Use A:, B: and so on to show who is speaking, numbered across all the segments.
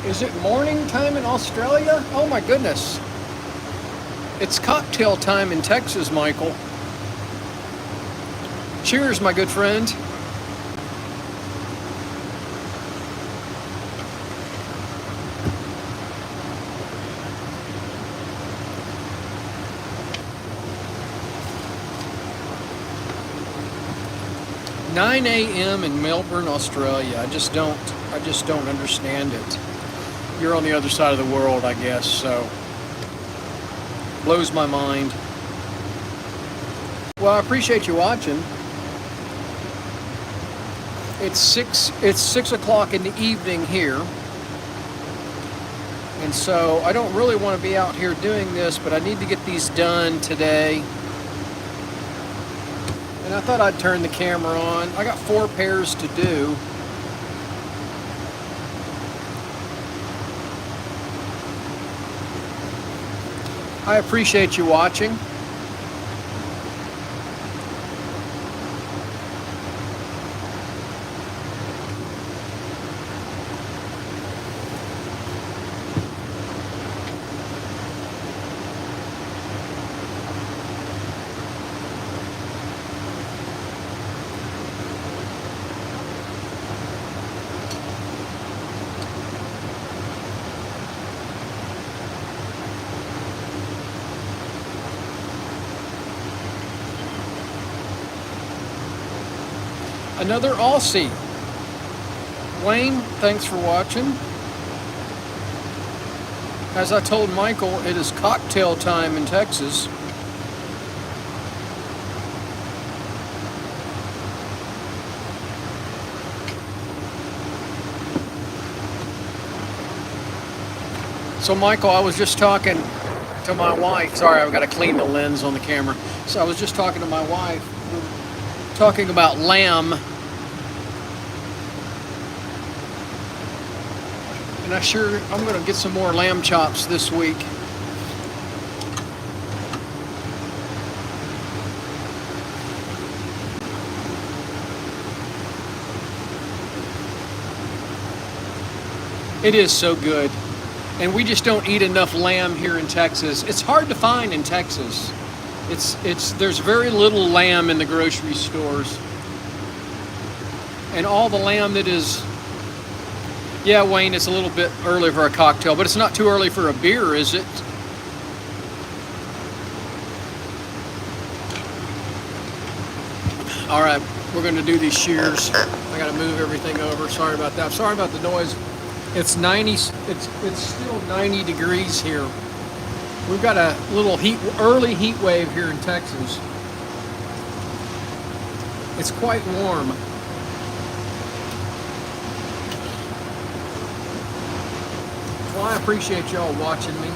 A: Is it morning time in Australia? Oh my goodness. It's cocktail time in Texas, Michael. Cheers, my good friend. "9 a.m. in Melbourne, Australia. I just don't understand it. You're on the other side of the world, I guess, so blows my mind. Well, I appreciate you watching. It's 6 o'clock in the evening here. And so I don't really want to be out here doing this, but I need to get these done today. And I thought I'd turn the camera on. I got 4 pairs to do. I appreciate you watching. Another Aussie. Wayne, thanks for watching. As I told Michael, it is cocktail time in Texas. So Michael, I was just talking to my wife. Sorry, I've got to clean the lens on the camera. So I was just talking to my wife, talking about lamb. And I'm going to get some more lamb chops this week. It is so good. And we just don't eat enough lamb here in Texas. It's hard to find in Texas. There's very little lamb in the grocery stores. And all the lamb that is, yeah, Wayne, it's a little bit early for a cocktail, but it's not too early for a beer, is it? All right, we're going to do these shears. I got to move everything over. Sorry about that. Sorry about the noise. It's 90. It's still 90 degrees here. We've got a little early heat wave here in Texas. It's quite warm. Well, I appreciate y'all watching me,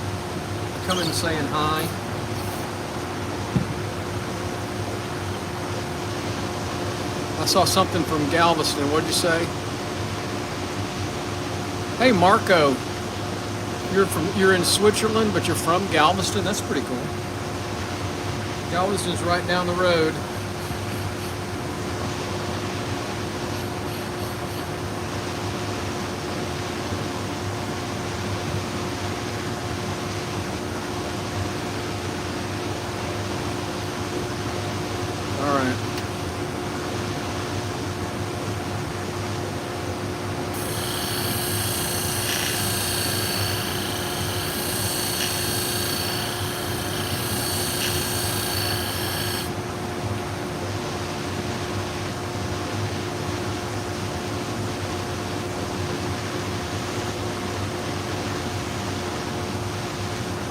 A: coming and saying hi. I saw something from Galveston. What'd you say? Hey, Marco. You're in Switzerland, but you're from Galveston. That's pretty cool. Galveston's right down the road. All right.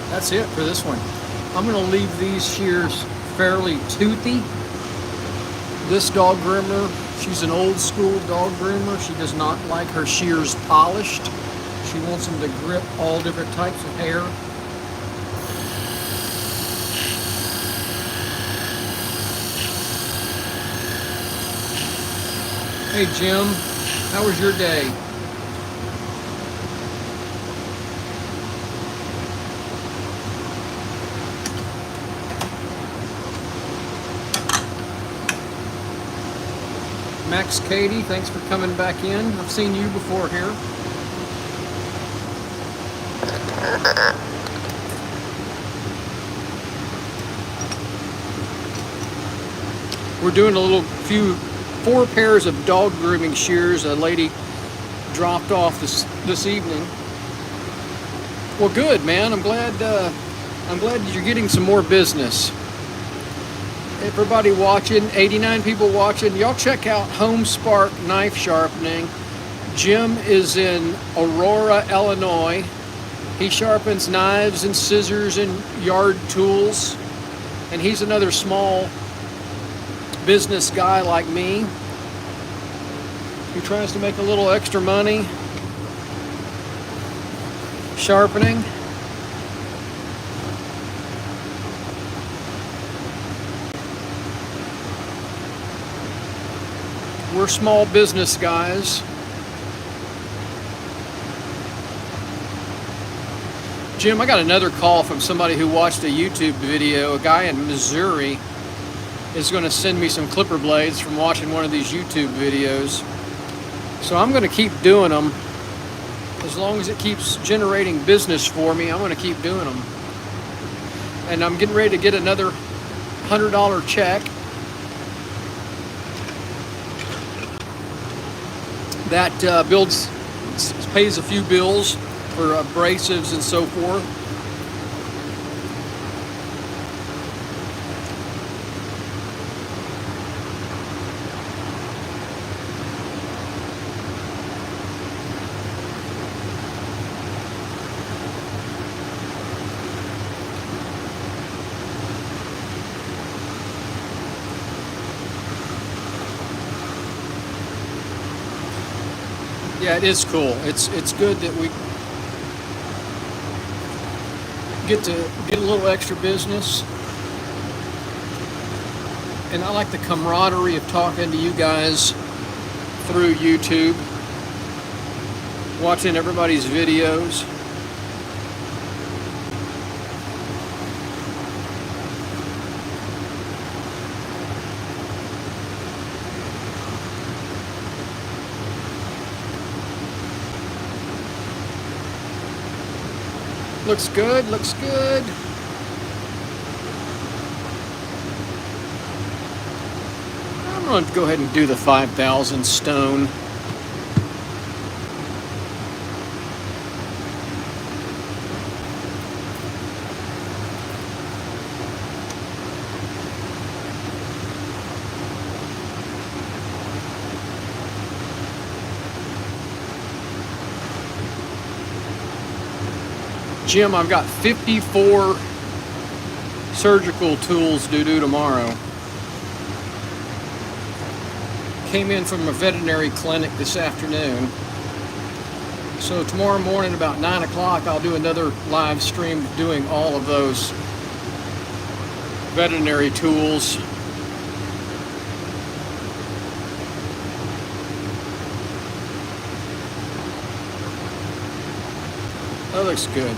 A: That's it for this one. I'm going to leave these shears fairly toothy. This dog groomer, she's an old school dog groomer. She does not like her shears polished. She wants them to grip all different types of hair. Hey Jim, how was your day? Max Katie, thanks for coming back in. I've seen you before here. We're doing a four pairs of dog grooming shears a lady dropped off this evening. Well, good, man. I'm glad you're getting some more business. Everybody watching, 89 people watching, y'all check out Home Spark Knife Sharpening. Jim is in Aurora, Illinois. He sharpens knives and scissors and yard tools. And he's another small business guy like me who tries to make a little extra money sharpening. We're small business guys. Jim, I got another call from somebody who watched a YouTube video. A guy in Missouri is going to send me some clipper blades from watching one of these YouTube videos. So I'm going to keep doing them. As long as it keeps generating business for me, I'm going to keep doing them. And I'm getting ready to get another $100 check. That pays a few bills for abrasives and so forth. Yeah, it is cool. It's good that we get a little extra business. And I like the camaraderie of talking to you guys through YouTube, watching everybody's videos. Looks good, looks good. I'm going to go ahead and do the 5,000 stone. Jim, I've got 54 surgical tools due tomorrow. Came in from a veterinary clinic this afternoon. So tomorrow morning about 9 o'clock, I'll do another live stream doing all of those veterinary tools. That looks good.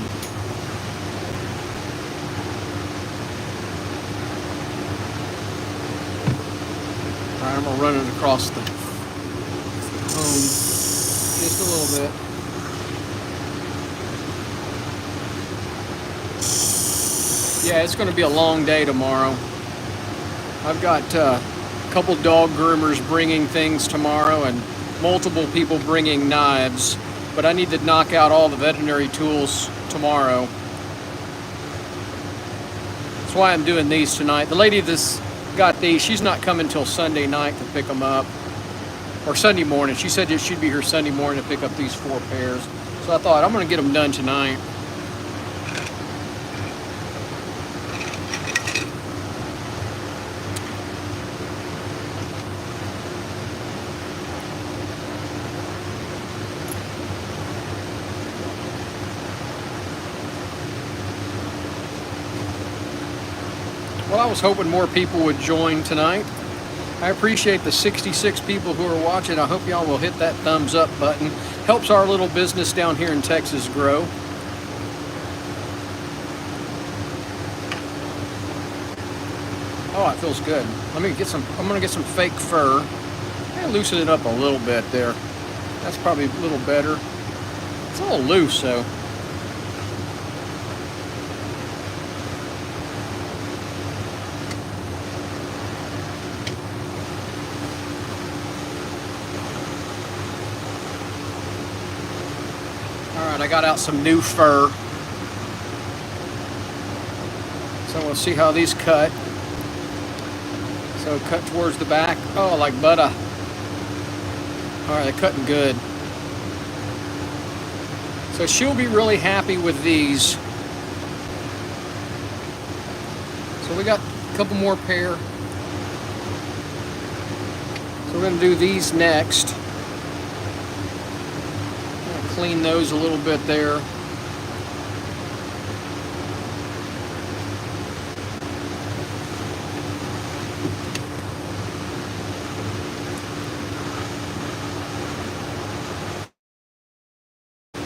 A: Alright, I'm gonna run it across the home just a little bit. Yeah, it's gonna be a long day tomorrow. I've got a couple dog groomers bringing things tomorrow and multiple people bringing knives, but I need to knock out all the veterinary tools tomorrow. That's why I'm doing these tonight. The lady that's got these, she's not coming till Sunday night to pick them up, or Sunday morning. She said it should be here Sunday morning to pick up these 4 pairs. So I thought I'm going to get them done tonight. Well, I was hoping more people would join tonight. I appreciate the 66 people who are watching. I hope y'all will hit that thumbs up button. Helps our little business down here in Texas grow. Oh, it feels good. I'm gonna get some fake fur and loosen it up a little bit there. That's probably a little better. It's a little loose though. Alright, I got out some new fur. So we'll see how these cut. So cut towards the back. Oh, like butter. Alright, they're cutting good. So she'll be really happy with these. So we got a couple more pair. So we're going to do these next. Clean those a little bit there.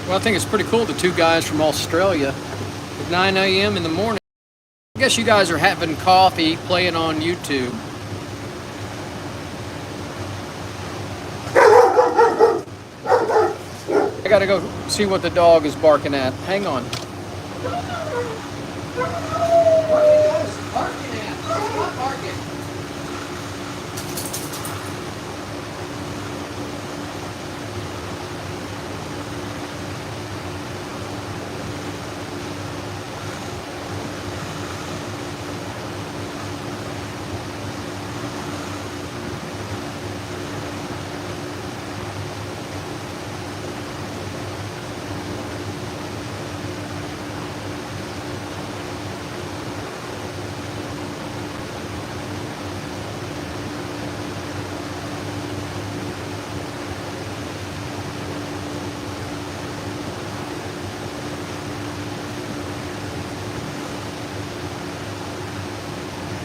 A: Well, I think it's pretty cool, the two guys from Australia at 9 a.m. in the morning. I guess you guys are having coffee, playing on YouTube. I gotta go see what the dog is barking at. Hang on. What are you guys barking at? It's not barking.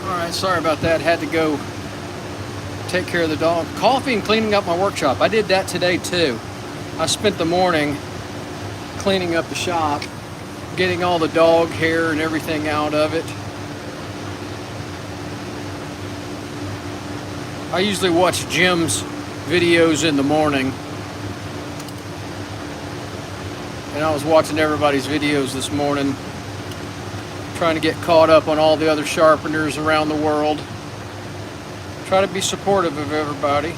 A: Alright, sorry about that. Had to go take care of the dog. Coffee and cleaning up my workshop. I did that today too. I spent the morning cleaning up the shop, getting all the dog hair and everything out of it. I usually watch Jim's videos in the morning. And I was watching everybody's videos this morning, trying to get caught up on all the other sharpeners around the world. Try to be supportive of everybody.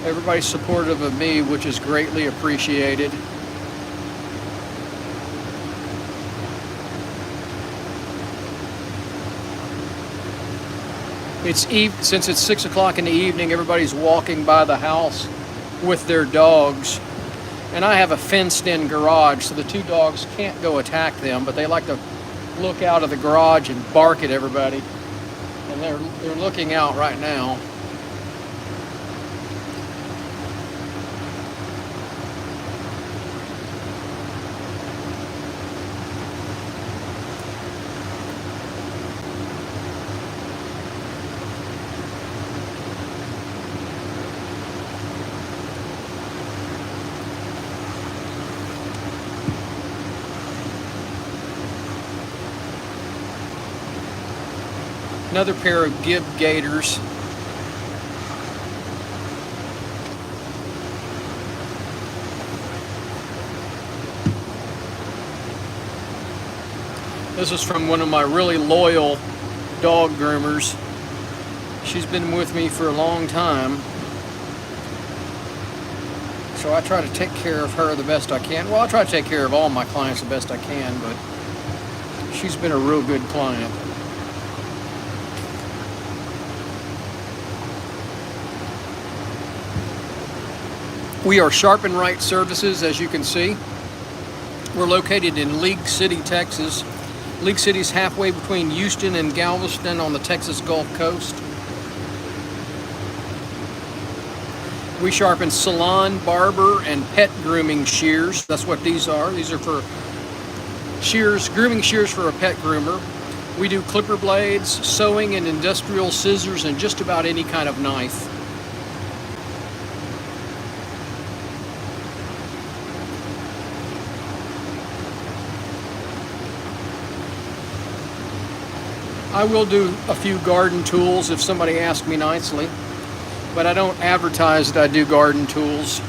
A: Everybody's supportive of me, which is greatly appreciated. Since it's 6 o'clock in the evening, everybody's walking by the house with their dogs. And I have a fenced-in garage, so the two dogs can't go attack them, but they like to look out of the garage and bark at everybody. And they're looking out right now. Another pair of Gib gaiters. This is from one of my really loyal dog groomers. She's been with me for a long time. So I try to take care of her the best I can. Well, I try to take care of all my clients the best I can, but she's been a real good client. We are Sharp and Right Services, as you can see. We're located in League City, Texas. League City is halfway between Houston and Galveston on the Texas Gulf Coast. We sharpen salon, barber, and pet grooming shears. That's what these are. These are for shears, grooming shears for a pet groomer. We do clipper blades, sewing, and industrial scissors, and just about any kind of knife. I will do a few garden tools if somebody asks me nicely, but I don't advertise that I do garden tools.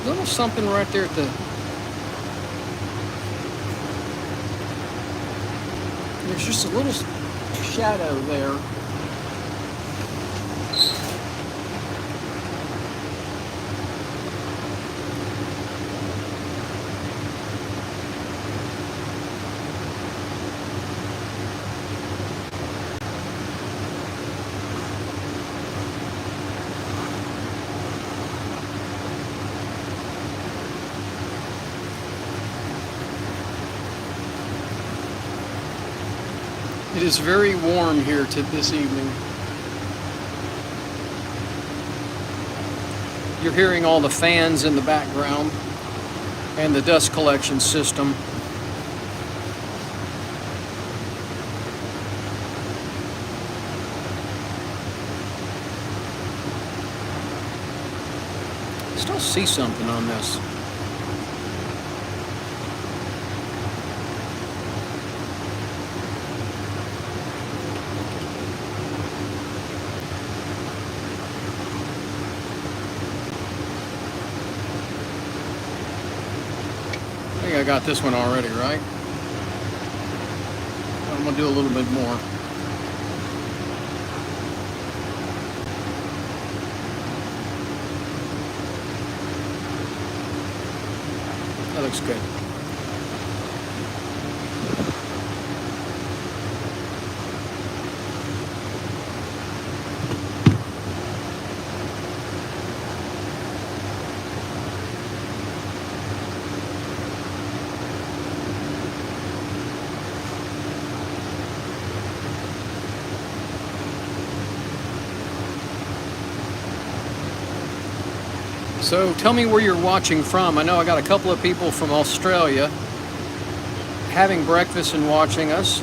A: A little something right there at the... There's just a little shadow there. It is very warm here this evening. You're hearing all the fans in the background and the dust collection system. I still see something on this. I think I got this one already, right? I'm gonna do a little bit more. That looks good. So tell me where you're watching from. I know I got a couple of people from Australia having breakfast and watching us.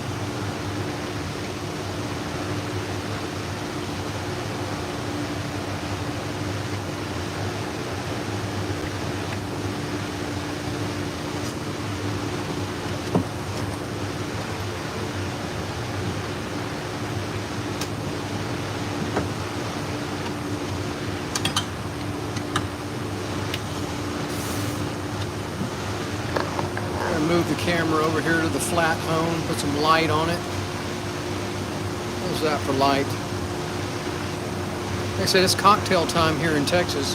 A: Move the camera over here to the flat hone, put some light on it. How's that for light? Like I said, it's cocktail time here in Texas.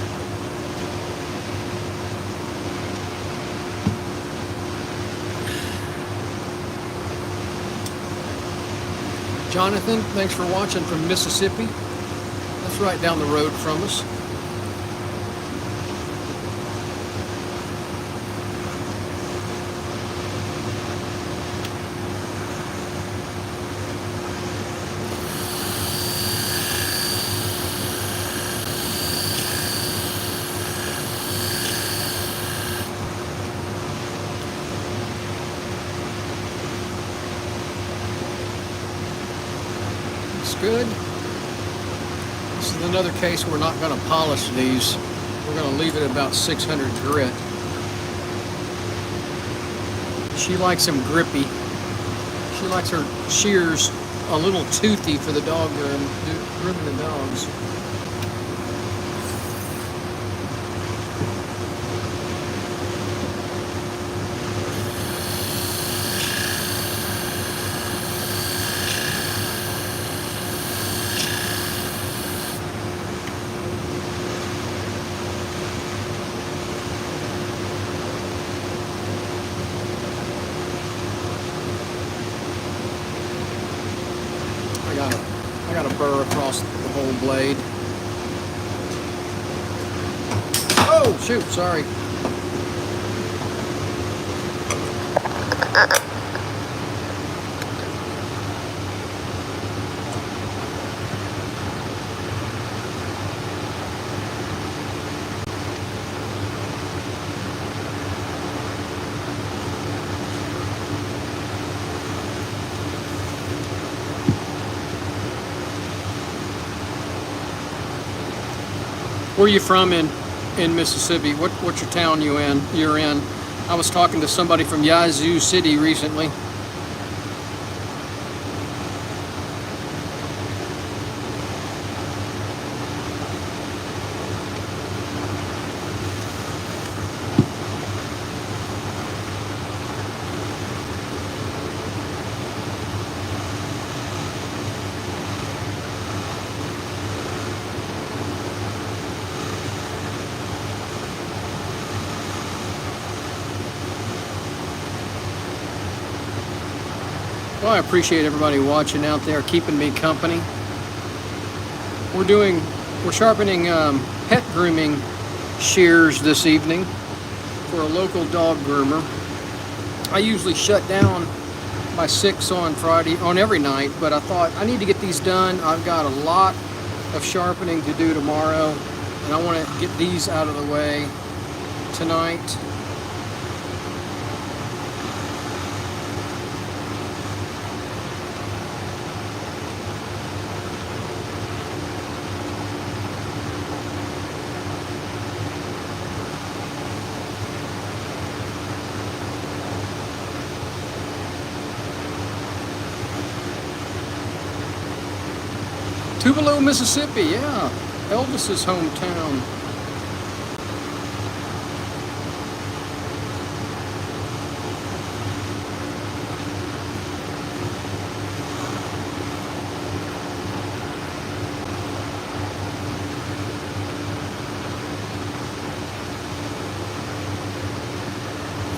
A: Jonathan, thanks for watching from Mississippi. That's right down the road from us. Good. This is another case we're not going to polish these. We're going to leave it at about 600 grit. She likes them grippy. She likes her shears a little toothy for the dog grooming the dogs. I got a burr across the whole blade. Oh, shoot, sorry. Where are you from in Mississippi? What's your town you're in? I was talking to somebody from Yazoo City recently. Well, I appreciate everybody watching out there, keeping me company. We're sharpening pet grooming shears this evening for a local dog groomer. I usually shut down by 6 on Friday, on every night, but I thought I need to get these done. I've got a lot of sharpening to do tomorrow, and I want to get these out of the way tonight. Tupelo, Mississippi, yeah, Elvis's hometown.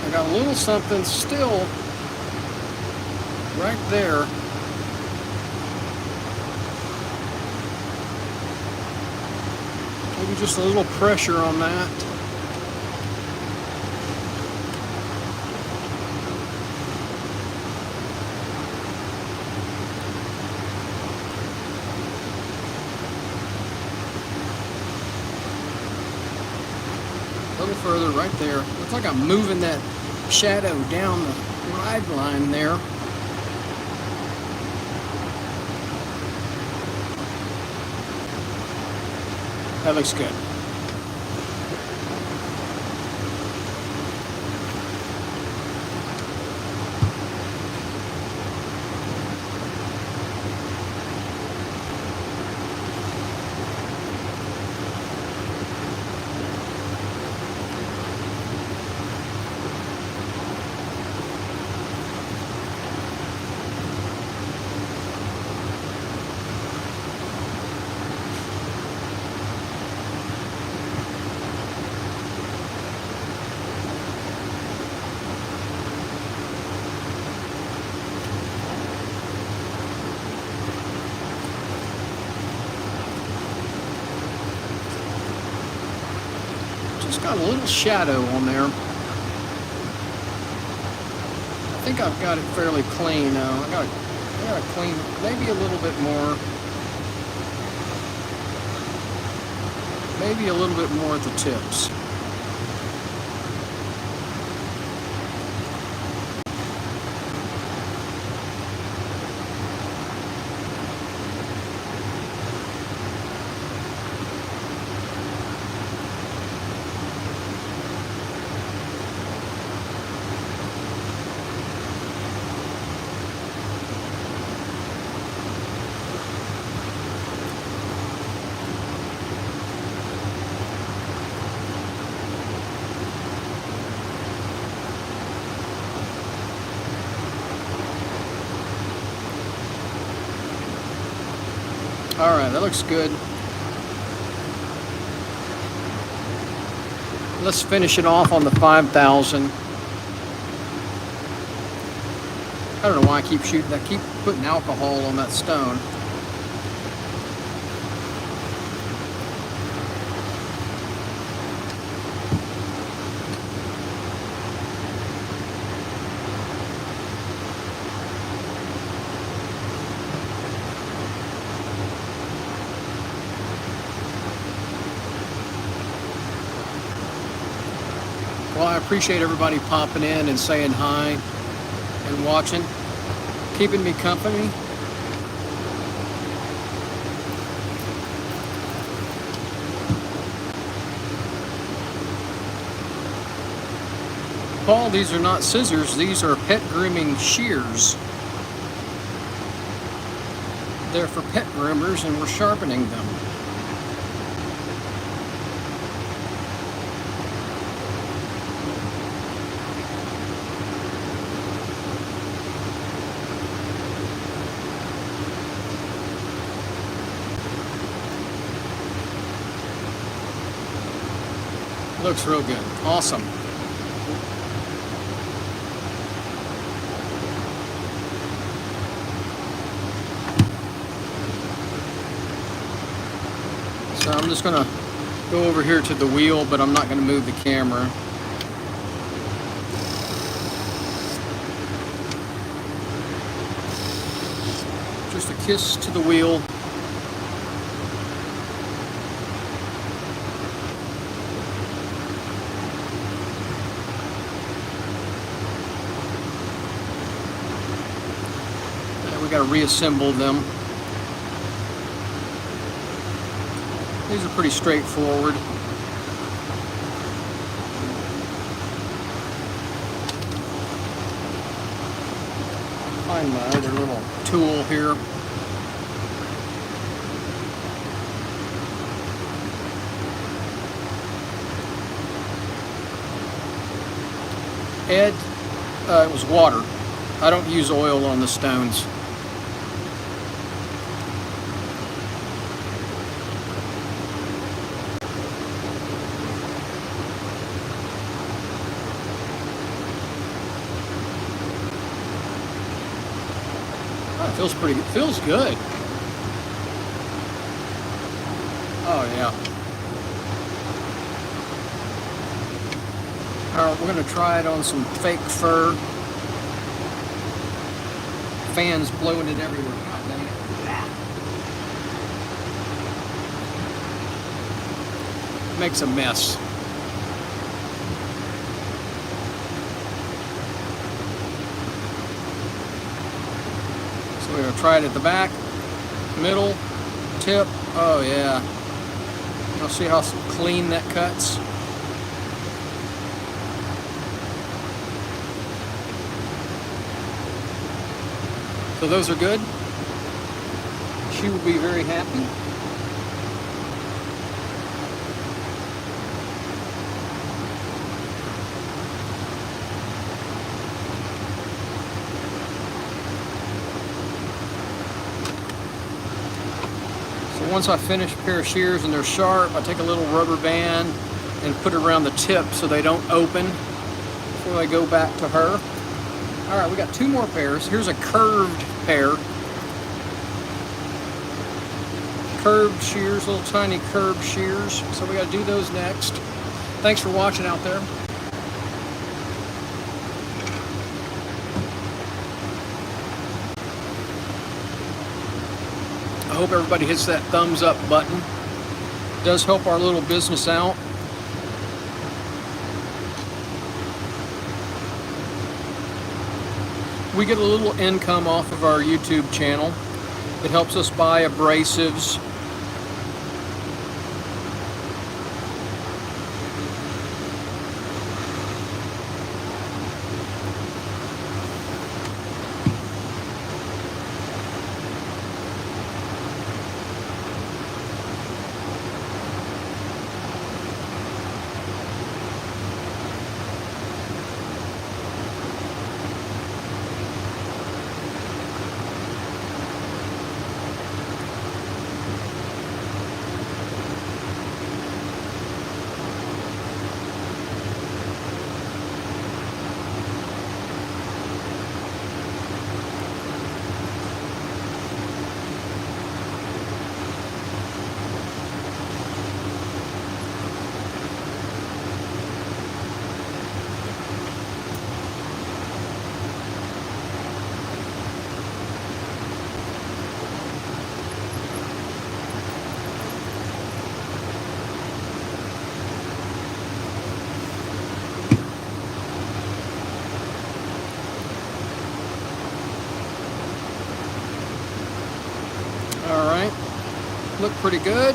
A: I got a little something still right there. Maybe just a little pressure on that. A little further right there. Looks like I'm moving that shadow down the ride line there. That looks good. Just got a little shadow on there. I think I've got it fairly clean now. I gotta clean maybe a little bit more. Maybe a little bit more at the tips. All right, that looks good. Let's finish it off on the 5,000. I don't know why I keep shooting. I keep putting alcohol on that stone. Well, I appreciate everybody popping in and saying hi and watching, keeping me company. Paul, these are not scissors, these are pet grooming shears. They're for pet groomers and we're sharpening them. Looks real good. Awesome. So I'm just gonna go over here to the wheel, but I'm not gonna move the camera. kiss to the wheel. And we got to reassemble them. These are pretty straightforward. Find my other little tool here. Ed, it was water. I don't use oil on the stones. Feels pretty good. Feels good. Oh yeah. Alright, we're gonna try it on some fake fur. Fans blowing it everywhere. God dang it. Makes a mess. We're going to try it at the back, middle, tip. Oh yeah. You'll see how clean that cuts. So those are good. She will be very happy. Once I finish a pair of shears and they're sharp, I take a little rubber band and put it around the tip so they don't open before I go back to her. All right, we got two more pairs. Here's a curved pair. Curved shears, little tiny curved shears. So we got to do those next. Thanks for watching out there. I hope everybody hits that thumbs up button. It does help our little business out. We get a little income off of our YouTube channel. It helps us buy abrasives. All right, look pretty good.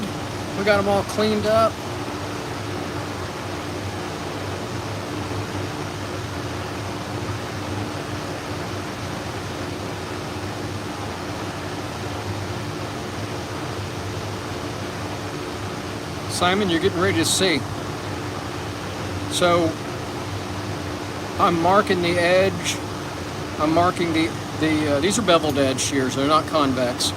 A: We got them all cleaned up. Simon, you're getting ready to see. So I'm marking the edge. I'm marking these are beveled edge shears. They're not convex.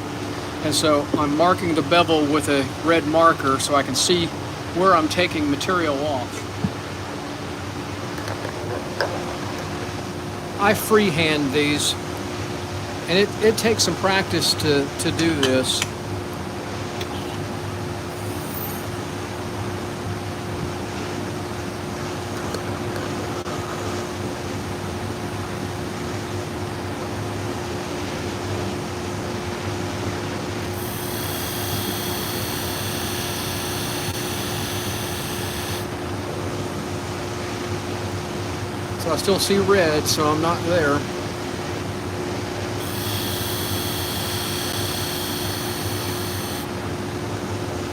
A: And so I'm marking the bevel with a red marker so I can see where I'm taking material off. I freehand these, and it takes some practice to do this. So I still see red, so I'm not there.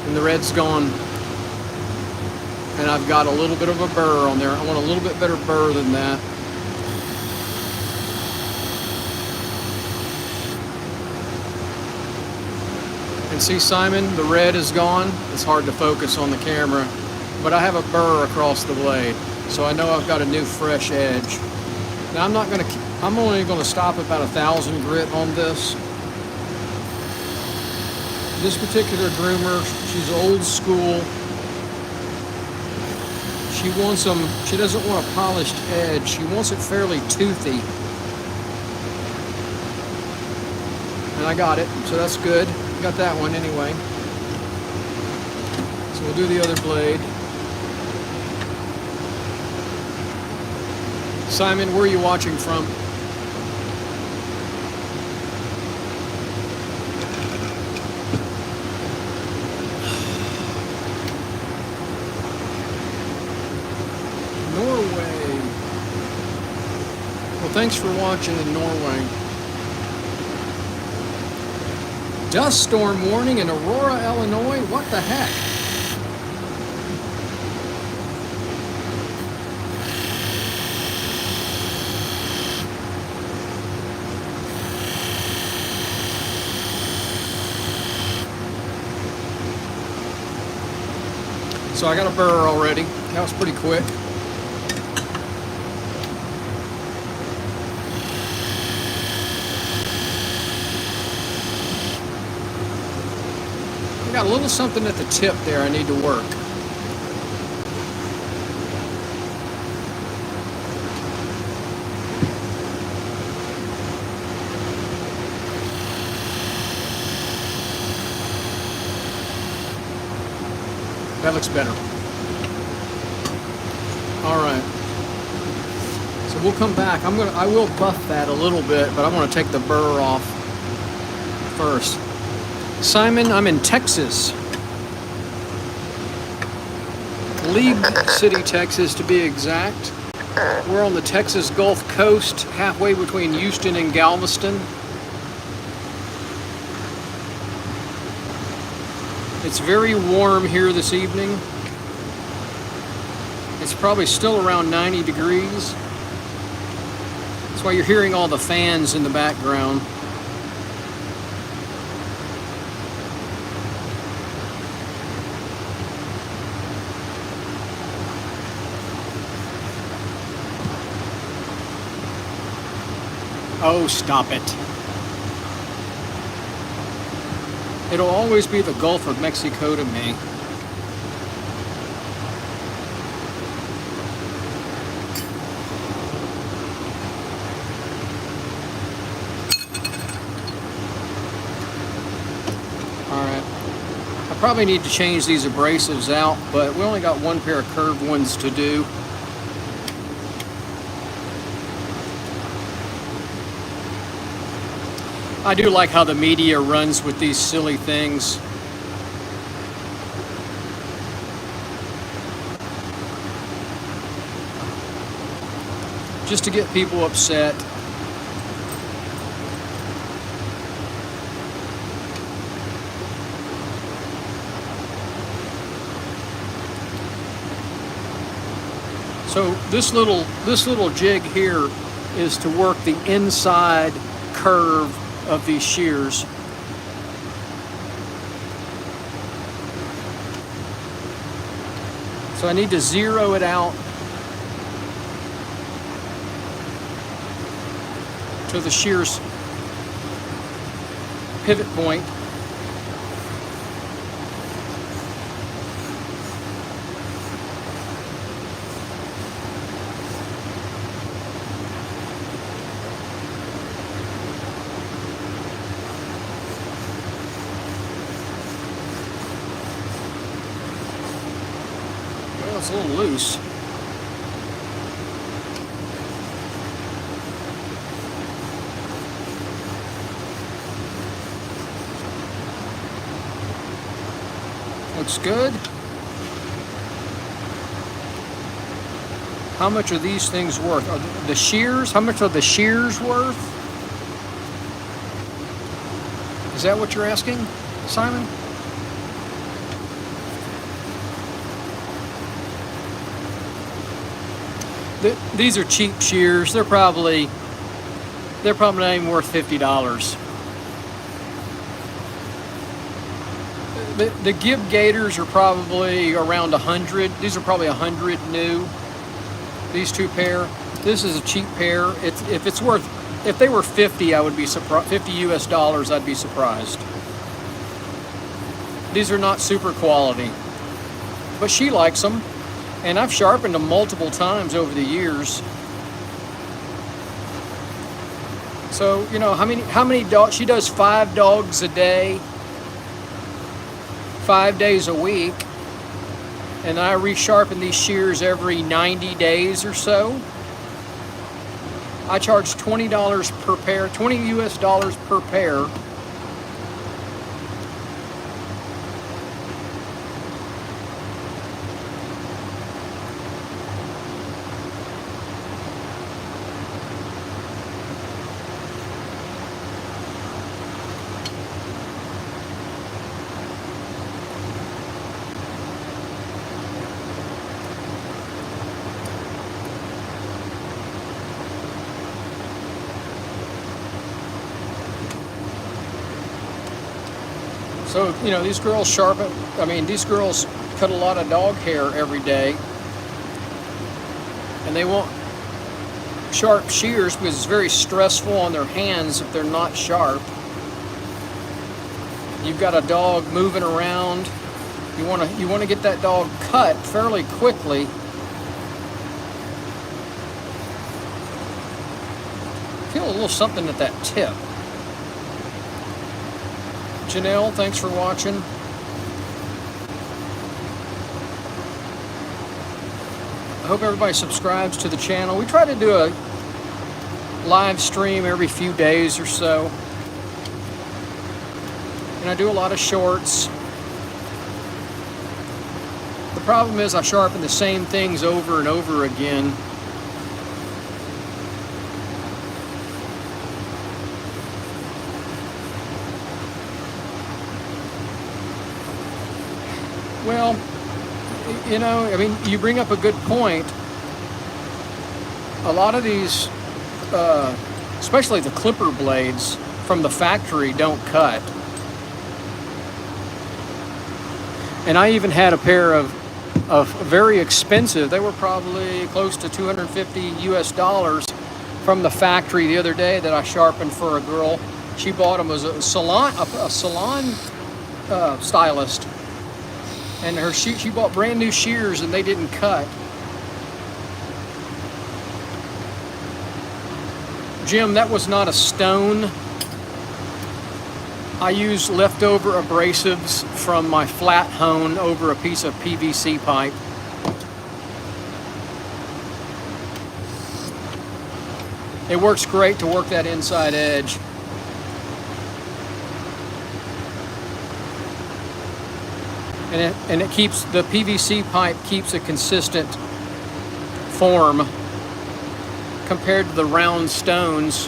A: And the red's gone. And I've got a little bit of a burr on there. I want a little bit better burr than that. And see, Simon, the red is gone. It's hard to focus on the camera, but I have a burr across the blade, so I know I've got a new fresh edge. Now I'm only gonna stop about 1,000 grit on this. This particular groomer, she's old school. She doesn't want a polished edge. She wants it fairly toothy. And I got it, so that's good. Got that one anyway. So we'll do the other blade. Simon, where are you watching from? Norway. Well, thanks for watching in Norway. Dust storm warning in Aurora, Illinois? What the heck? So I got a burr already. That was pretty quick. I got a little something at the tip there I need to work. That looks better. All right. So we'll come back. I will buff that a little bit, but I want to take the burr off first. Simon, I'm in Texas. League City, Texas, to be exact. We're on the Texas Gulf Coast, halfway between Houston and Galveston. It's very warm here this evening. It's probably still around 90 degrees. That's why you're hearing all the fans in the background. Oh, stop it. It'll always be the Gulf of Mexico to me. Alright. I probably need to change these abrasives out, but we only got one pair of curved ones to do. I do like how the media runs with these silly things. Just to get people upset. So this little jig here is to work the inside curve of these shears. So I need to zero it out to the shears pivot point. It's a little loose. Looks good. How much are these things worth? Are the shears, how much are the shears worth? Is that what you're asking, Simon? These are cheap shears. They're probably not even worth $50. The Gib Gators are probably around 100. These are probably 100 new. These two pair. This is a cheap pair. If they were 50, I would be surprised. 50 US dollars, I'd be surprised. These are not super quality, but she likes them, and I've sharpened them multiple times over the years. So, you know, how many dogs? She does 5 dogs a day, 5 days a week, and I resharpen these shears every 90 days or so. I charge $20 per pair, 20 US dollars per pair. So, you know, these girls these girls cut a lot of dog hair every day, and they want sharp shears because it's very stressful on their hands if they're not sharp. You've got a dog moving around. You want to get that dog cut fairly quickly. Feel a little something at that tip. Janelle, thanks for watching. I hope everybody subscribes to the channel. We try to do a live stream every few days or so. And I do a lot of shorts. The problem is I sharpen the same things over and over again. Well, you know, I mean, you bring up a good point. A lot of these, especially the clipper blades from the factory, don't cut. And I even had a pair of very expensive, they were probably close to 250 US dollars from the factory the other day that I sharpened for a girl. She bought them as a salon stylist. And she bought brand new shears and they didn't cut. Jim, that was not a stone. I used leftover abrasives from my flat hone over a piece of PVC pipe. It works great to work that inside edge. And it keeps, the PVC pipe keeps a consistent form compared to the round stones.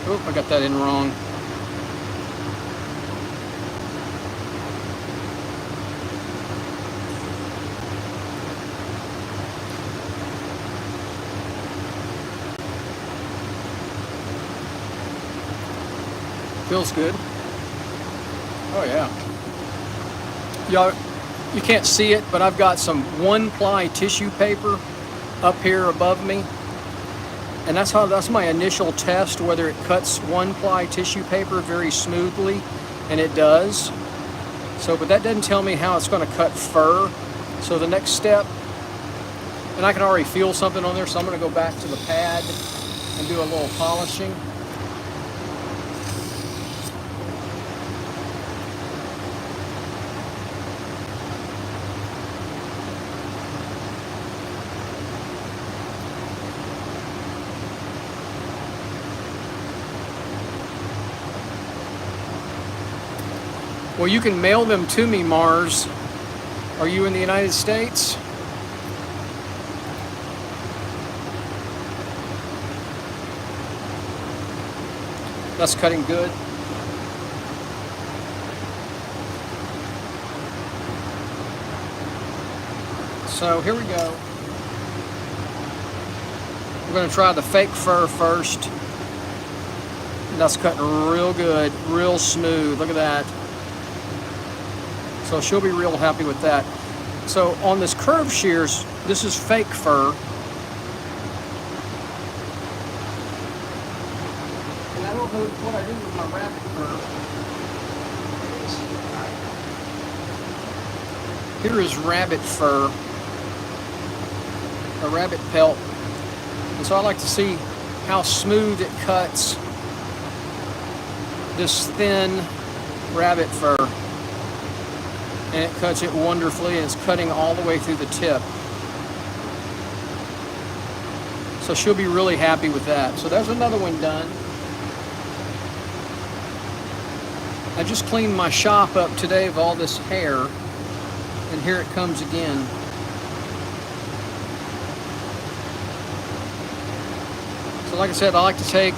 A: Oh, I got that in wrong. Feels good. Oh yeah. Y'all, you can't see it, but I've got some 1-ply tissue paper up here above me. And that's my initial test, whether it cuts 1-ply tissue paper very smoothly, and it does. So, but that doesn't tell me how it's going to cut fur. So the next step, and I can already feel something on there, so I'm going to go back to the pad and do a little polishing. Well, you can mail them to me, Mars. Are you in the United States? That's cutting good. So here we go. We're going to try the fake fur first. That's cutting real good, real smooth. Look at that. So she'll be real happy with that. So on this curved shears, this is fake fur. And I don't know what I do with my rabbit fur. Here is rabbit fur, a rabbit pelt. And so I like to see how smooth it cuts this thin rabbit fur. And it cuts it wonderfully, and it's cutting all the way through the tip. So she'll be really happy with that. So there's another one done. I just cleaned my shop up today of all this hair, and here it comes again. So like I said, I like to take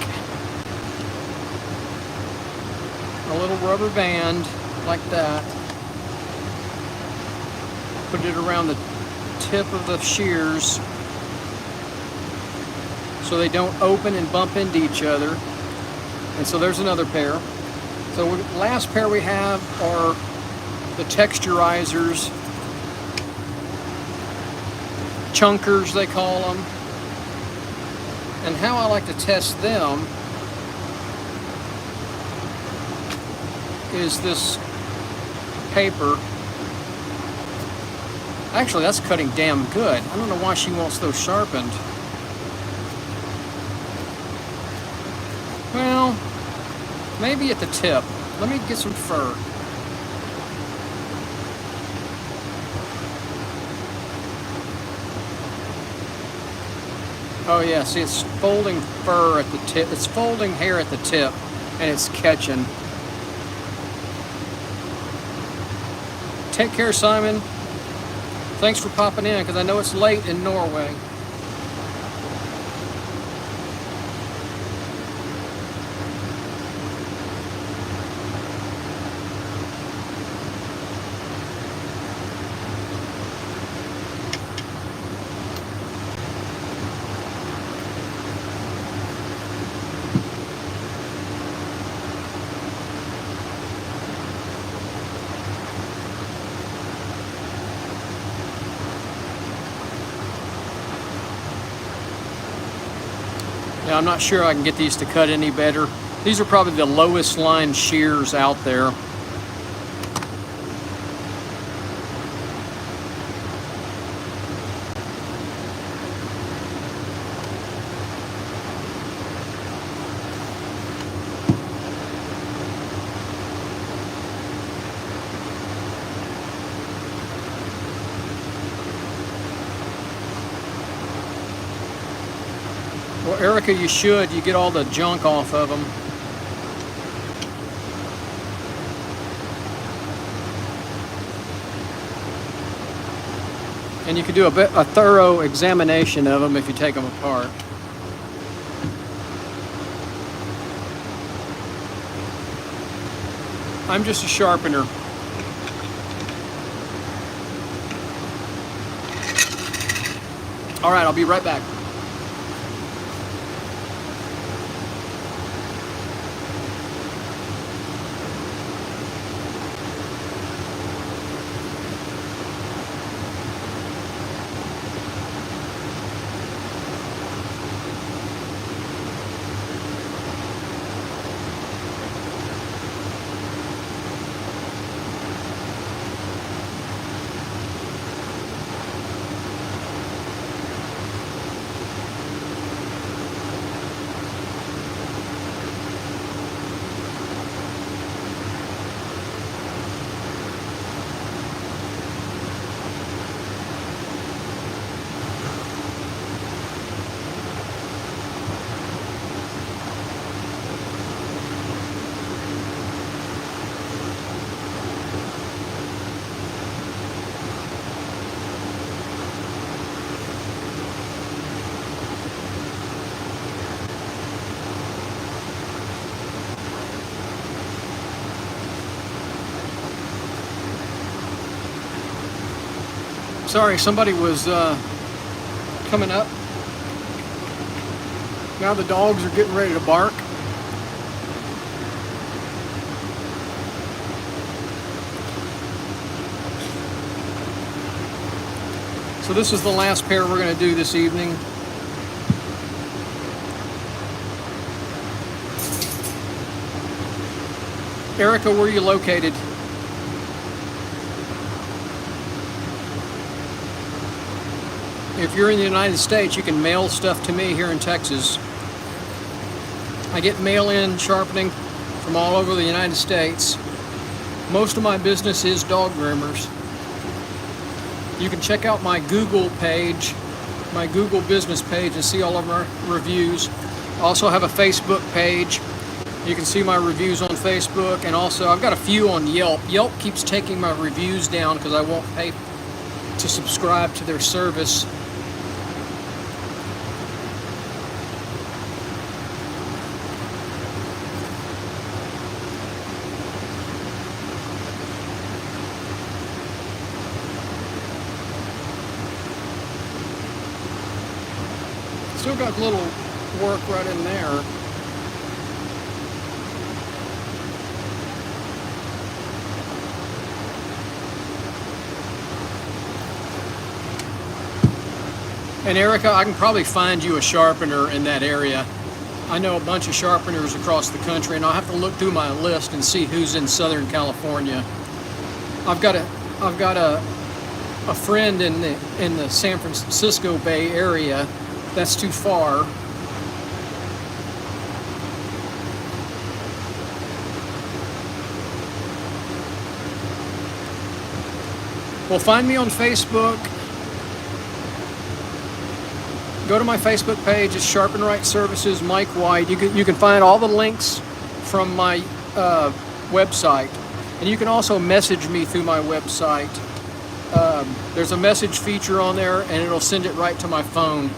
A: a little rubber band like that, put it around the tip of the shears so they don't open and bump into each other. And so there's another pair. So the last pair we have are the texturizers, chunkers they call them. And how I like to test them is this paper. Actually, that's cutting damn good. I don't know why she wants those sharpened. Well, maybe at the tip. Let me get some fur. Oh yeah, see, it's folding fur at the tip. It's folding hair at the tip, and it's catching. Take care, Simon. Thanks for popping in, because I know it's late in Norway. Now, I'm not sure I can get these to cut any better. These are probably the lowest line shears out there. Well, Erica, you should. You get all the junk off of them. And you can do a thorough examination of them if you take them apart. I'm just a sharpener. All right, I'll be right back. Sorry, somebody was coming up. Now the dogs are getting ready to bark. So this is the last pair we're going to do this evening. Erica, where are you located? If you're in the United States, you can mail stuff to me here in Texas. I get mail-in sharpening from all over the United States. Most of my business is dog groomers. You can check out my Google page, my Google business page, and see all of our reviews. I also have a Facebook page. You can see my reviews on Facebook, and also I've got a few on Yelp. Yelp keeps taking my reviews down because I won't pay to subscribe to their service. Still got a little work right in there. And Erica, I can probably find you a sharpener in that area. I know a bunch of sharpeners across the country, and I'll have to look through my list and see who's in Southern California. I've got a friend in the San Francisco Bay Area. That's too far. Well, find me on Facebook. Go to my Facebook page. It's Sharpen Right Services, Mike White. You can find all the links from my website, and you can also message me through my website. There's a message feature on there, and it'll send it right to my phone.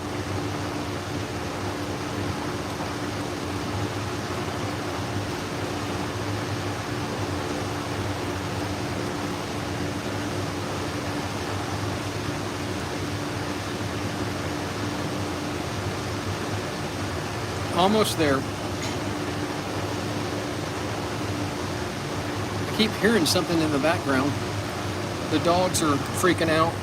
A: Almost there. I keep hearing something in the background. The dogs are freaking out.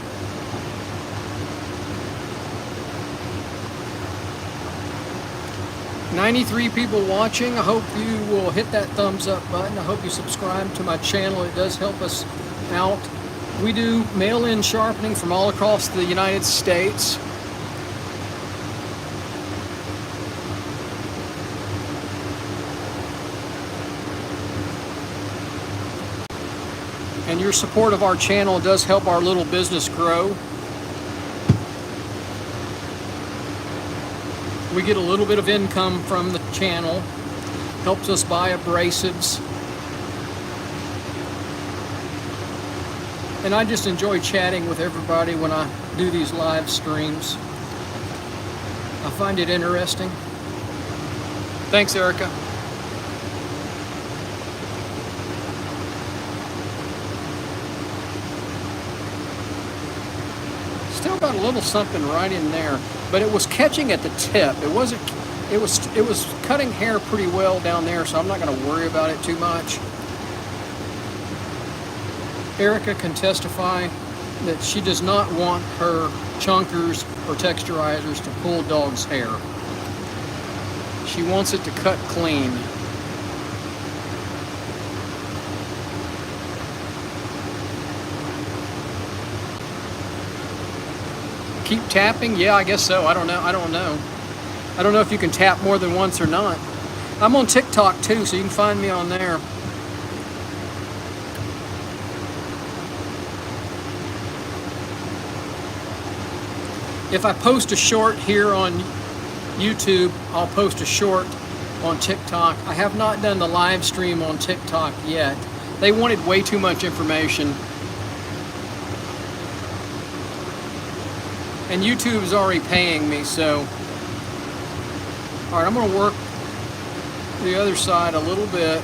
A: "93 people watching. I hope you will hit that thumbs up button. I hope you subscribe to my channel. It does help us out. We do mail-in sharpening from all across the United States. And your support of our channel does help our little business grow. We get a little bit of income from the channel. Helps us buy abrasives. And I just enjoy chatting with everybody when I do these live streams. I find it interesting. Thanks, Erica. Still got a little something right in there, but it was catching at the tip. It wasn't. It was cutting hair pretty well down there, so I'm not going to worry about it too much. Erica can testify that she does not want her chunkers or texturizers to pull dogs' hair. She wants it to cut clean. Keep tapping? Yeah, I guess so. I don't know. I don't know if you can tap more than once or not. I'm on TikTok too, so you can find me on there. If I post a short here on YouTube, I'll post a short on TikTok. I have not done the live stream on TikTok yet. They wanted way too much information. And YouTube is already paying me, so. All right, I'm gonna work the other side a little bit.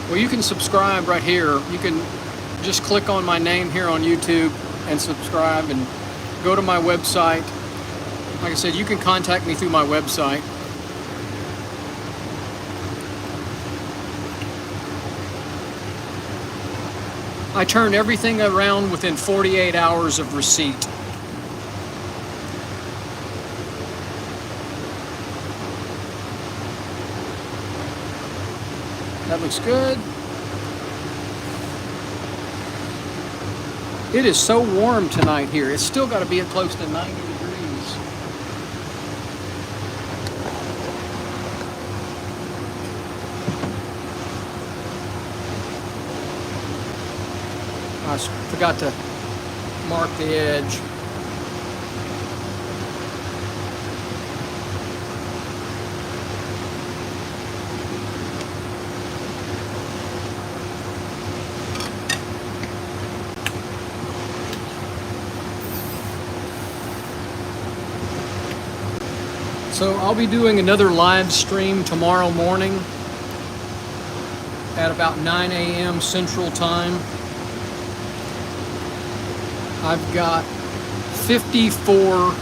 A: Well, you can subscribe right here. You can just click on my name here on YouTube and subscribe, and go to my website. Like I said, you can contact me through my website. I turn everything around within 48 hours of receipt. That looks good. It is so warm tonight here. It's still got to be at close to 90 degrees. I forgot to mark the edge. So I'll be doing another live stream tomorrow morning at about 9 a.m. Central Time. I've got 54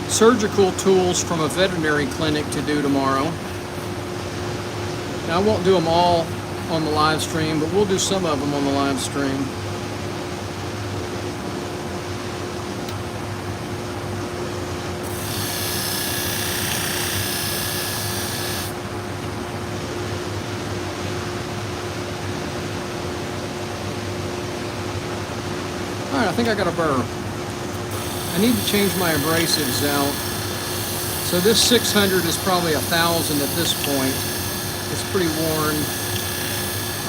A: surgical tools from a veterinary clinic to do tomorrow. Now, I won't do them all on the live stream, but we'll do some of them on the live stream. I think I got a burr. I need to change my abrasives out. So this 600 is probably 1,000 at this point. It's pretty worn.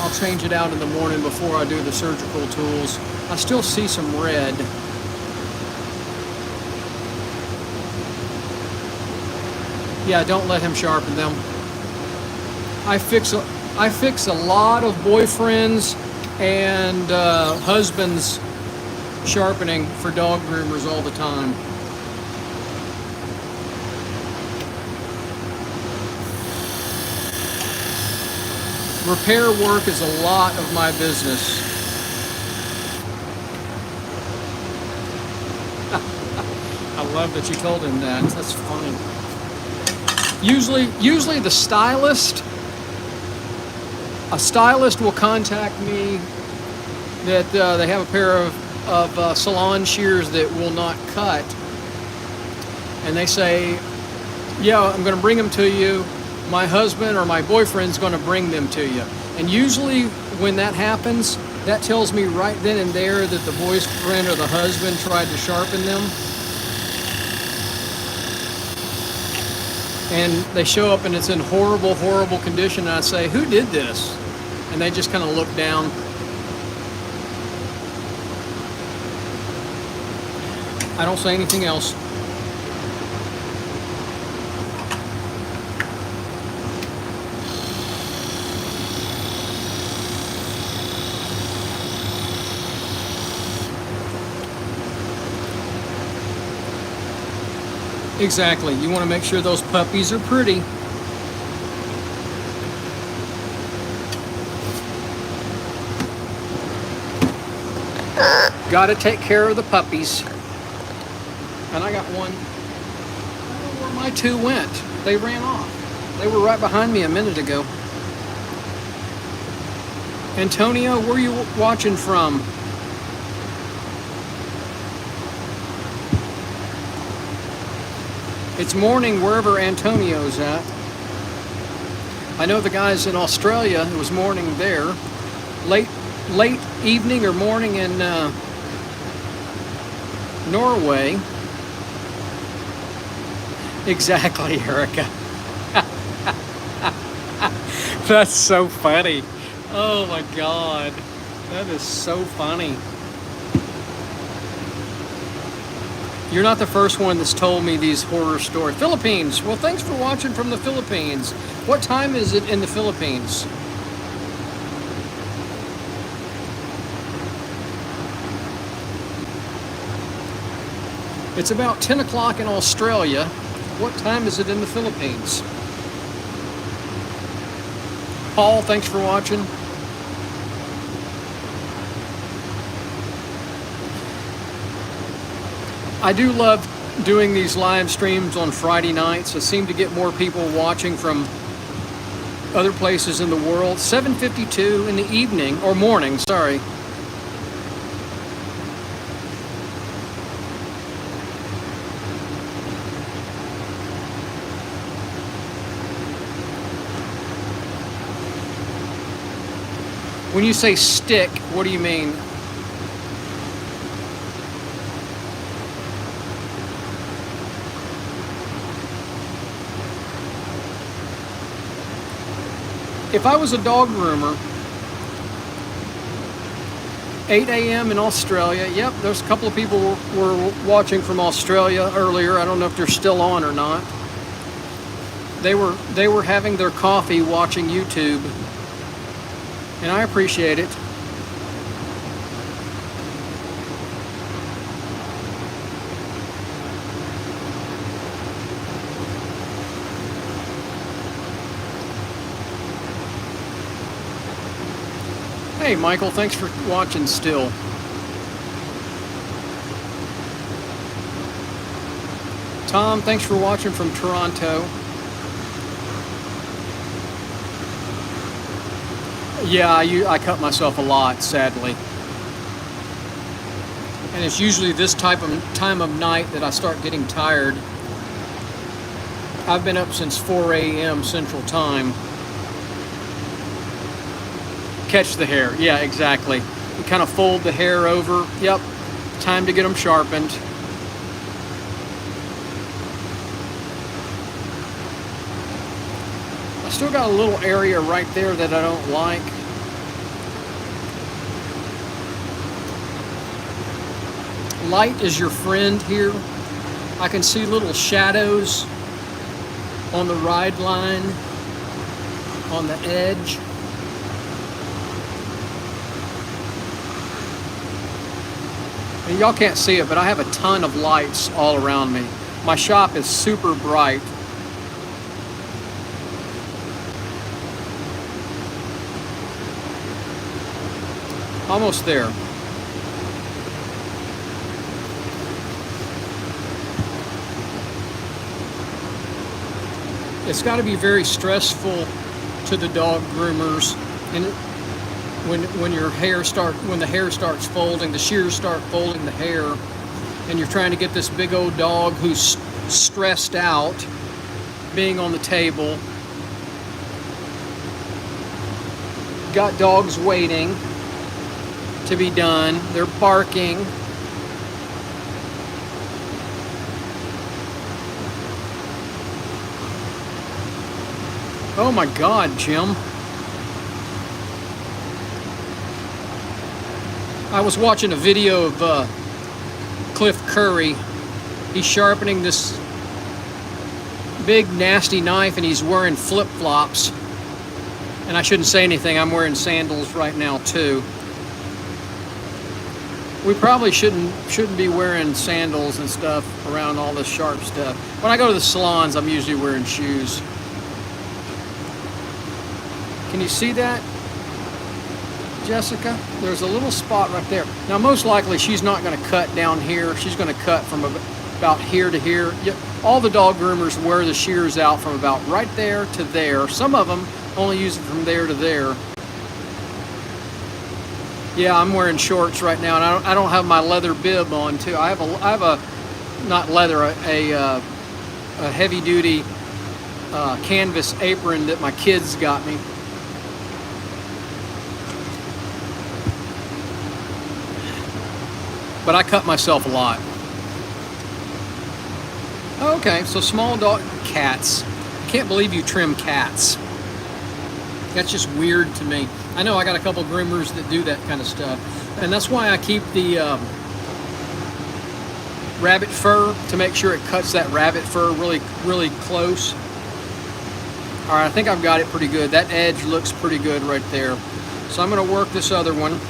A: I'll change it out in the morning before I do the surgical tools. I still see some red. Yeah, don't let him sharpen them. I fix a lot of boyfriends and husbands sharpening for dog groomers all the time. Repair work is a lot of my business. I love that you told him that. That's funny. Usually the stylist, a stylist will contact me that they have a pair of salon shears that will not cut, and they say, yeah, I'm going to bring them to you. My husband or my boyfriend's going to bring them to you. And usually when that happens, that tells me right then and there that the boyfriend or the husband tried to sharpen them. And they show up and it's in horrible, horrible condition, and I say, who did this? And they just kind of look down. I don't say anything else. Exactly. You want to make sure those puppies are pretty. Got to take care of the puppies. And I got one. I don't know where my two went. They ran off. They were right behind me a minute ago. Antonio, where are you watching from? It's morning wherever Antonio's at. I know the guys in Australia, it was morning there. Late evening or morning in Norway. Exactly, Erica. That's so funny. Oh my God. That is so funny. You're not the first one that's told me these horror stories. Philippines. Well, thanks for watching from the Philippines. What time is it in the Philippines? It's about 10 o'clock in Australia. What time is it in the Philippines? Paul, thanks for watching. I do love doing these live streams on Friday nights. I seem to get more people watching from other places in the world. 7:52 in the evening, or morning, sorry. When you say stick, what do you mean? If I was a dog groomer, 8 a.m. in Australia, yep, there's a couple of people were watching from Australia earlier. I don't know if they're still on or not. They were having their coffee watching YouTube, and I appreciate it. Hey, Michael, thanks for watching still. Tom, thanks for watching from Toronto. Yeah, I cut myself a lot, sadly. And it's usually this time of night that I start getting tired. I've been up since 4 a.m. Central Time. Catch the hair. Yeah, exactly. You kind of fold the hair over. Yep. Time to get them sharpened. I still got a little area right there that I don't like. Light is your friend here. I can see little shadows on the ride line, on the edge. And y'all can't see it, but I have a ton of lights all around me. My shop is super bright. Almost there. It's got to be very stressful to the dog groomers, and when the hair starts folding, the shears start folding the hair, and you're trying to get this big old dog who's stressed out being on the table. Got dogs waiting to be done. They're barking. Oh my God, Jim. I was watching a video of Cliff Curry. He's sharpening this big nasty knife and he's wearing flip-flops. And I shouldn't say anything, I'm wearing sandals right now too. We probably shouldn't be wearing sandals and stuff around all this sharp stuff. When I go to the salons, I'm usually wearing shoes. Can you see that, Jessica? There's a little spot right there. Now, most likely, she's not going to cut down here. She's going to cut from about here to here. All the dog groomers wear the shears out from about right there to there. Some of them only use it from there to there. Yeah, I'm wearing shorts right now, and I don't have my leather bib on too. I have a not leather, a heavy-duty canvas apron that my kids got me. But I cut myself a lot. Okay, so small dog, cats. Can't believe you trim cats. That's just weird to me. I know I got a couple groomers that do that kind of stuff. And that's why I keep the rabbit fur, to make sure it cuts that rabbit fur really, really close. All right, I think I've got it pretty good. That edge looks pretty good right there. So I'm gonna work this other one.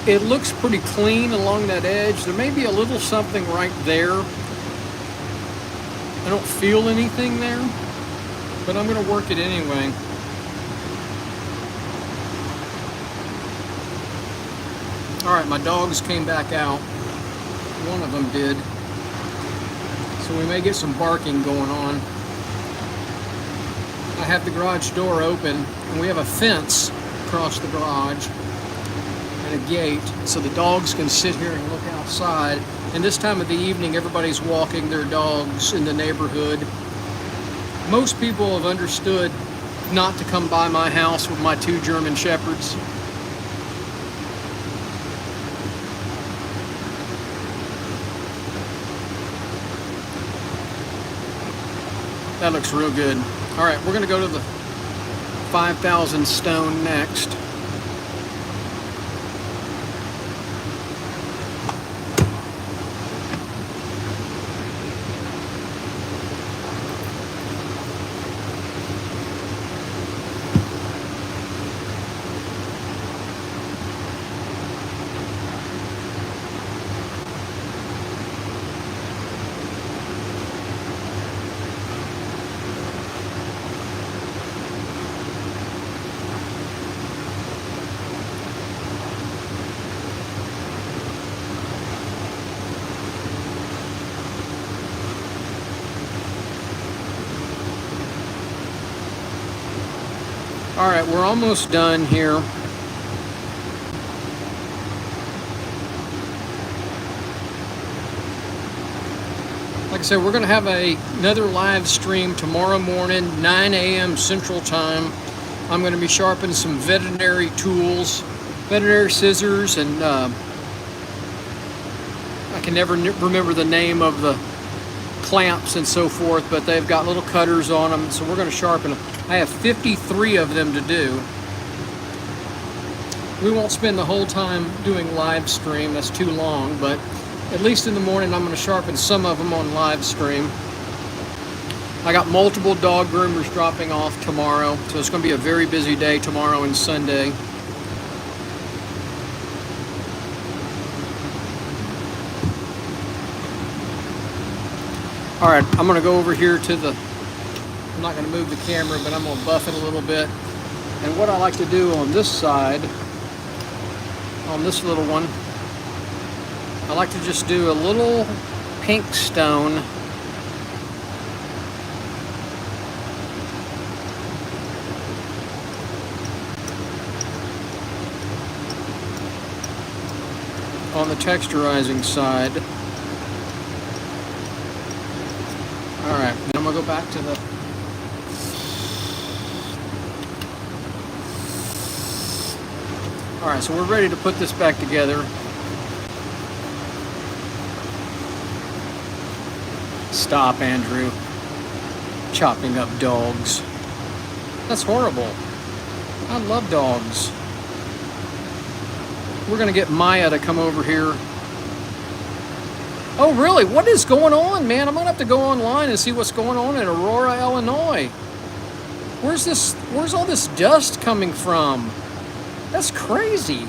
A: It looks pretty clean along that edge. There may be a little something right there. I don't feel anything there, but I'm going to work it anyway. All right, my dogs came back out. One of them did. So we may get some barking going on. I have the garage door open, and we have a fence across the garage and a gate, so the dogs can sit here and look outside. And this time of the evening, everybody's walking their dogs in the neighborhood. Most people have understood not to come by my house with my 2 German Shepherds. That looks real good. All right, we're gonna go to the 5,000 stone next. All right, we're almost done here. Like I said, we're going to have another live stream tomorrow morning, 9 a.m. Central Time. I'm going to be sharpening some veterinary tools, veterinary scissors, and I can never remember the name of the clamps and so forth, but they've got little cutters on them, so we're going to sharpen them. I have 53 of them to do. We won't spend the whole time doing live stream, that's too long, but at least in the morning I'm going to sharpen some of them on live stream. I got multiple dog groomers dropping off tomorrow, so it's going to be a very busy day tomorrow and Sunday. All right, I'm going to go over here to the, I'm not going to move the camera, but I'm going to buff it a little bit. And what I like to do on this side, on this little one, I like to just do a little pink stone. On the texturizing side. All right, then I'm gonna go back to the All right, so we're ready to put this back together. Stop, Andrew. Chopping up dogs. That's horrible. I love dogs. We're gonna get Maya to come over here. Oh, really? What is going on, man? I'm gonna have to go online and see what's going on in Aurora, Illinois. Where's all this dust coming from? That's crazy.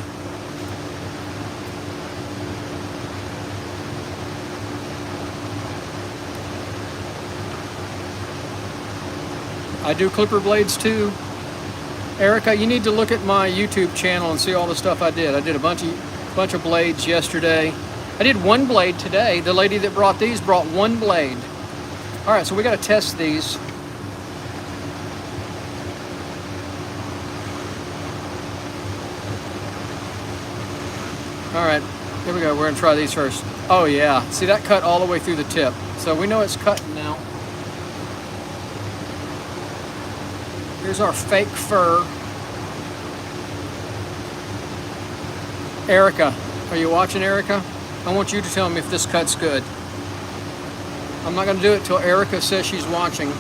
A: I do clipper blades too. Erica, you need to look at my YouTube channel and see all the stuff I did. I did a bunch of blades yesterday. I did one blade today. The lady that brought these brought one blade. All right, so we got to test these. All right, here we go. We're gonna try these first. Oh yeah, see that cut all the way through the tip. So we know it's cutting now. Here's our fake fur. Erica, are you watching, Erica? I want you to tell me if this cut's good. I'm not gonna do it till Erica says she's watching.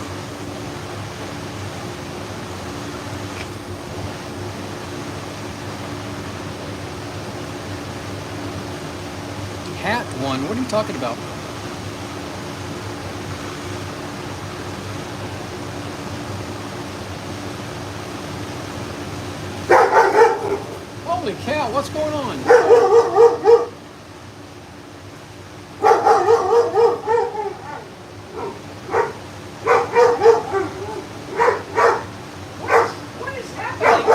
A: Hat one, what are you talking about? Holy cow, what's going on? What is happening?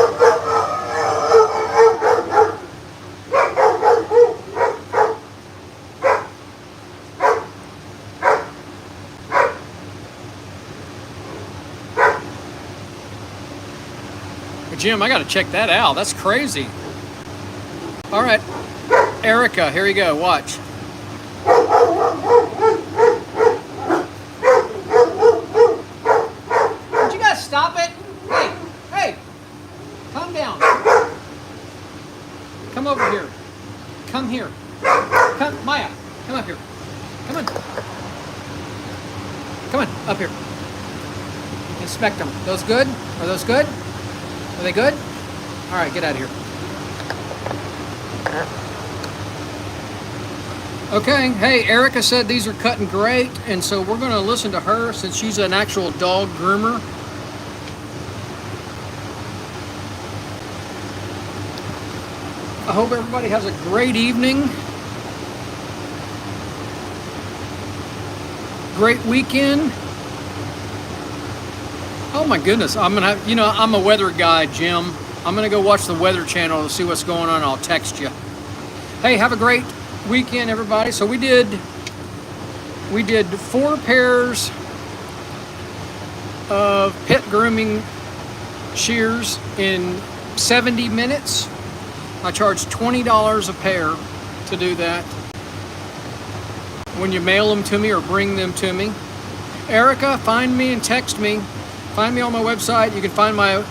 A: Jim, I got to check that out. That's crazy. All right, Erica, here you go. Watch. Would you guys stop it? Hey, hey, calm down. Come over here. Come here. Come, Maya, come up here. Come on. Come on, up here. Inspect them. Those good? Are those good? Are they good? All right, get out of here. Okay, hey, Erica said these are cutting great, and so we're going to listen to her since she's an actual dog groomer. I hope everybody has a great evening. Great weekend. Oh my goodness, I'm gonna have, I'm a weather guy, Jim. I'm gonna go watch the Weather Channel to see what's going on. I'll text you. Hey, have a great weekend, everybody. So we did 4 pairs of pet grooming shears in 70 minutes. I charge $20 a pair to do that when you mail them to me or bring them to me. Erica, find me and text me. Find me on my website. You can find my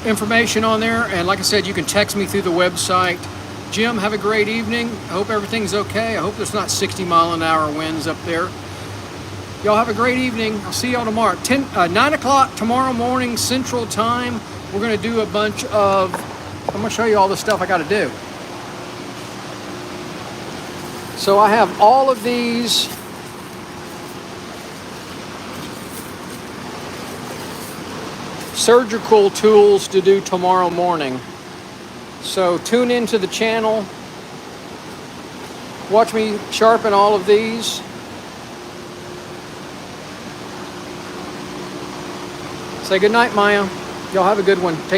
A: information on there. And like I said, you can text me through the website. Jim, have a great evening. I hope everything's okay. I hope there's not 60-mile-an-hour winds up there. Y'all have a great evening. I'll see y'all tomorrow. 9 o'clock tomorrow morning Central Time. We're going to do a bunch of... I'm going to show you all the stuff I got to do. So I have all of these... surgical tools to do tomorrow morning. So tune into the channel. Watch me sharpen all of these. Say good night, Maya. Y'all have a good one. Take